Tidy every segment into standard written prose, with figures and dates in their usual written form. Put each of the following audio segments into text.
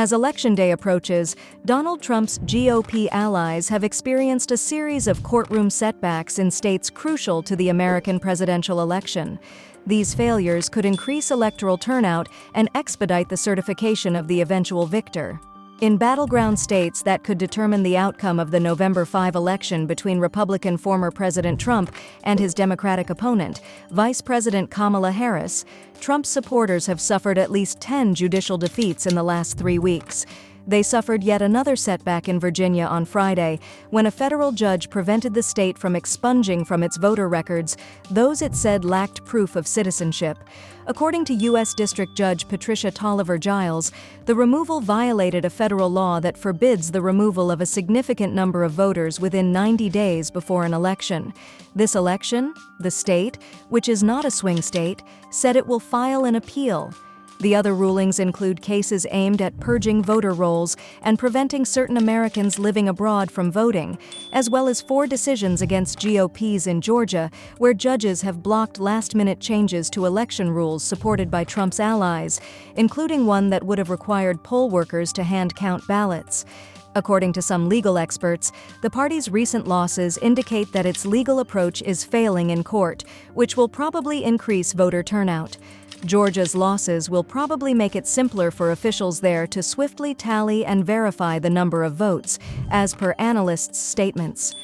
As Election Day approaches, Donald Trump's GOP allies have experienced a series of courtroom setbacks in states crucial to the American presidential election. These failures could increase electoral turnout and expedite the certification of the eventual victor. In battleground states that could determine the outcome of the November 5 election between Republican former President Trump and his Democratic opponent, Vice President Kamala Harris, Trump's supporters have suffered at least 10 judicial defeats in the last 3 weeks. They suffered yet another setback in Virginia on Friday, when a federal judge prevented the state from expunging from its voter records those it said lacked proof of citizenship. According to U.S. District Judge Patricia Tolliver-Giles, the removal violated a federal law that forbids the removal of a significant number of voters within 90 days before an election. This election, the state, which is not a swing state, said it will file an appeal. The other rulings include cases aimed at purging voter rolls and preventing certain Americans living abroad from voting, as well as 4 decisions against GOPs in Georgia, where judges have blocked last-minute changes to election rules supported by Trump's allies, including one that would have required poll workers to hand-count ballots. According to some legal experts, the party's recent losses indicate that its legal approach is failing in court, which will probably increase voter turnout. Georgia's losses will probably make it simpler for officials there to swiftly tally and verify the number of votes, as per analysts' statements.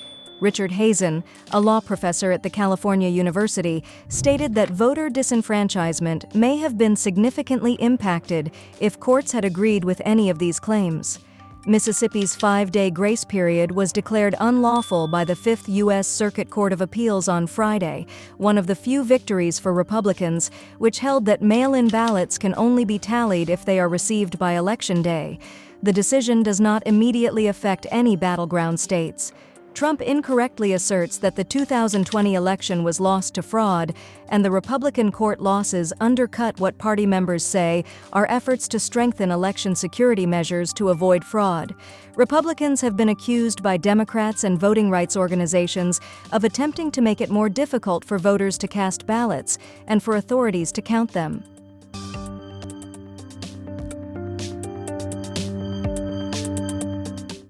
Richard Hazen, a law professor at the California University, stated that voter disenfranchisement may have been significantly impacted if courts had agreed with any of these claims. Mississippi's 5-day grace period was declared unlawful by the 5th U.S. Circuit Court of Appeals on Friday, one of the few victories for Republicans, which held that mail-in ballots can only be tallied if they are received by Election Day. The decision does not immediately affect any battleground states. Trump incorrectly asserts that the 2020 election was lost to fraud, and the Republican court losses undercut what party members say are efforts to strengthen election security measures to avoid fraud. Republicans have been accused by Democrats and voting rights organizations of attempting to make it more difficult for voters to cast ballots and for authorities to count them.